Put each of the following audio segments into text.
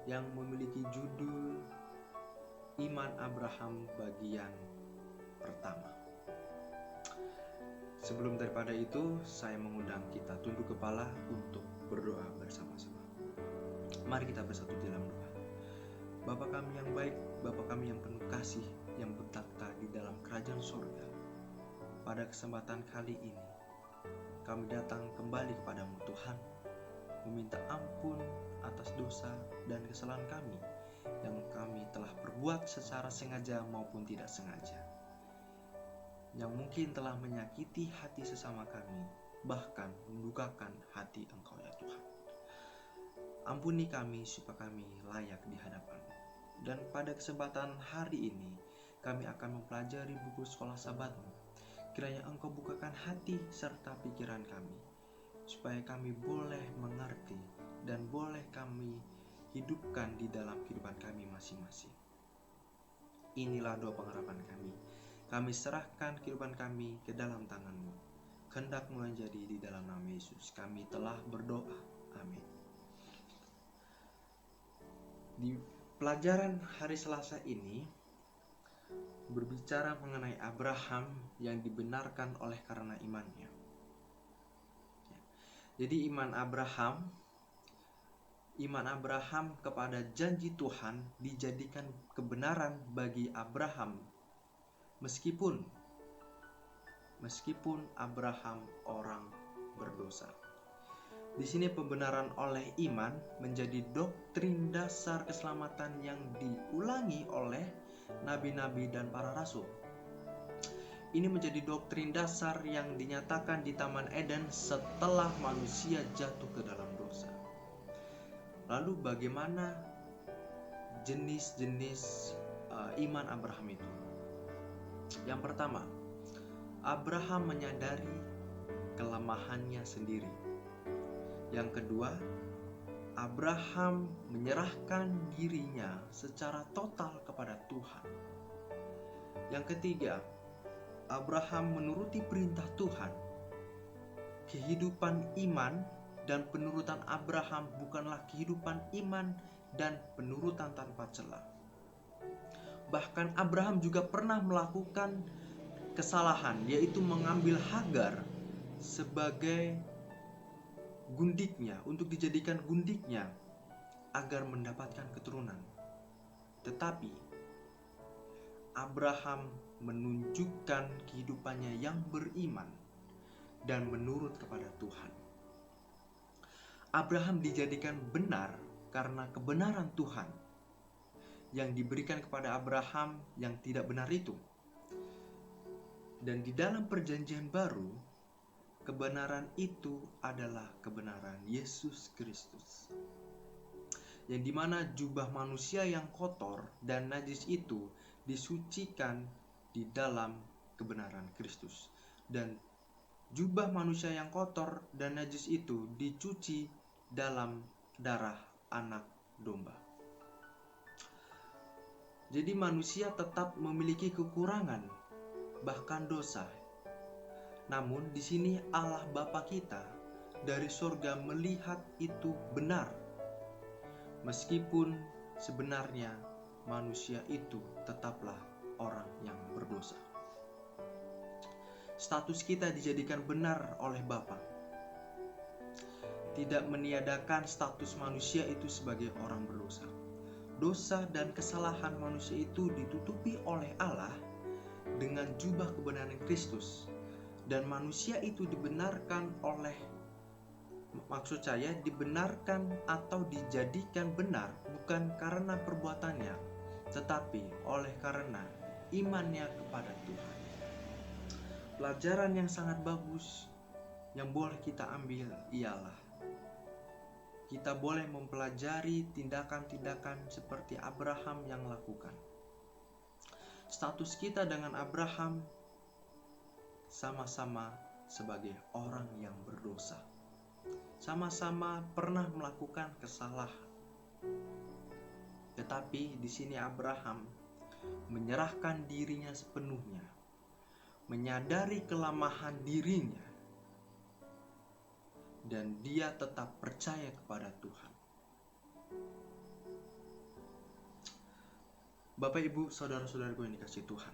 yang memiliki judul Iman Abraham bagian pertama. Sebelum daripada itu, saya mengundang kita tunduk kepala untuk berdoa bersama-sama. Mari kita bersatu dalam doa. Bapa kami yang baik, Bapa kami yang penuh kasih, yang bertakhta di dalam kerajaan sorga. Pada kesempatan kali ini, kami datang kembali kepadamu Tuhan, meminta ampun atas dosa dan kesalahan kami yang kami telah perbuat secara sengaja maupun tidak sengaja, yang mungkin telah menyakiti hati sesama kami, bahkan mendukakan hati Engkau ya Tuhan. Ampuni kami supaya kami layak di hadapan-Mu. Dan pada kesempatan hari ini, kami akan mempelajari buku sekolah Sabat-Mu. Kiranya Engkau bukakan hati serta pikiran kami, supaya kami boleh mengerti dan boleh kami hidupkan di dalam kehidupan kami masing-masing. Inilah doa pengharapan kami. Kami serahkan kehidupan kami ke dalam tangan-Mu. Kehendak-Mu yang jadi di dalam nama Yesus. Kami telah berdoa. Amin. Di pelajaran hari Selasa ini berbicara mengenai Abraham yang dibenarkan oleh karena imannya. Jadi iman Abraham kepada janji Tuhan dijadikan kebenaran bagi Abraham meskipun Abraham orang berdosa. Di sini pembenaran oleh iman menjadi doktrin dasar keselamatan yang diulangi oleh nabi-nabi dan para rasul. Ini menjadi doktrin dasar yang dinyatakan di Taman Eden setelah manusia jatuh ke dalam dosa. Lalu bagaimana jenis-jenis iman Abraham itu? Yang pertama, Abraham menyadari kelemahannya sendiri. Yang kedua, Abraham menyerahkan dirinya secara total kepada Tuhan. Yang ketiga, Abraham menuruti perintah Tuhan. Kehidupan iman dan penurutan Abraham bukanlah kehidupan iman dan penurutan tanpa celah. Bahkan Abraham juga pernah melakukan kesalahan, yaitu mengambil Hagar sebagai gundiknya, untuk dijadikan gundiknya agar mendapatkan keturunan. Tetapi Abraham menunjukkan kehidupannya yang beriman dan menurut kepada Tuhan. Abraham dijadikan benar karena kebenaran Tuhan yang diberikan kepada Abraham yang tidak benar itu. Dan di dalam perjanjian baru, kebenaran itu adalah kebenaran Yesus Kristus, yang dimana jubah manusia yang kotor dan najis itu disucikan di dalam kebenaran Kristus, dan jubah manusia yang kotor dan najis itu dicuci dalam darah anak domba. Jadi manusia tetap memiliki kekurangan, bahkan dosa. Namun di sini Allah Bapa kita dari surga melihat itu benar, meskipun sebenarnya manusia itu tetaplah orang yang berdosa. Status kita dijadikan benar oleh Bapa, tidak meniadakan status manusia itu sebagai orang berdosa. Dosa dan kesalahan manusia itu ditutupi oleh Allah dengan jubah kebenaran Kristus, dan manusia itu dibenarkan dibenarkan atau dijadikan benar bukan karena perbuatannya, tetapi oleh karena imannya kepada Tuhan. Pelajaran yang sangat bagus yang boleh kita ambil ialah kita boleh mempelajari tindakan-tindakan seperti Abraham yang lakukan. Status kita dengan Abraham sama-sama sebagai orang yang berdosa. Sama-sama pernah melakukan kesalahan. Tetapi di sini Abraham menyerahkan dirinya sepenuhnya, menyadari kelemahan dirinya, dan dia tetap percaya kepada Tuhan. Bapak, Ibu, saudara-saudaraku yang dikasihi Tuhan,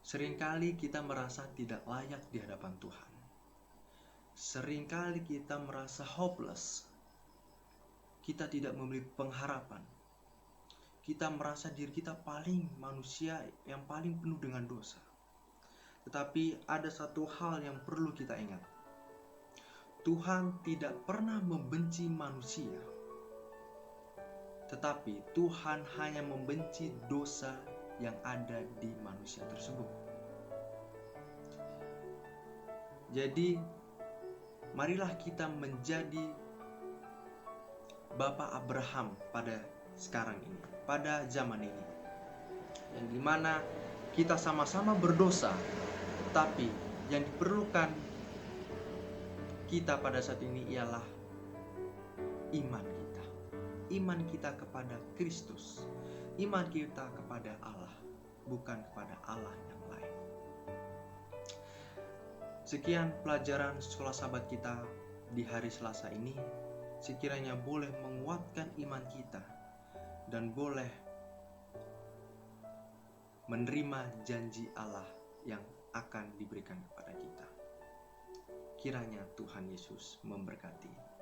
seringkali kita merasa tidak layak di hadapan Tuhan. Seringkali kita merasa hopeless. Kita tidak memiliki pengharapan. Kita merasa diri kita paling manusia yang paling penuh dengan dosa. Tetapi ada satu hal yang perlu kita ingat. Tuhan tidak pernah membenci manusia. Tetapi Tuhan hanya membenci dosa yang ada di manusia tersebut. Jadi, marilah kita menjadi Bapak Abraham pada sekarang ini, pada zaman ini, yang dimana kita sama-sama berdosa, tetapi yang diperlukan kita pada saat ini ialah iman kita kepada Kristus, iman kita kepada Allah, bukan kepada Allah yang lain. Sekian pelajaran sekolah sahabat kita di hari Selasa ini. Sekiranya boleh menguatkan iman kita dan boleh menerima janji Allah yang akan diberikan kepada kita. Kiranya Tuhan Yesus memberkati.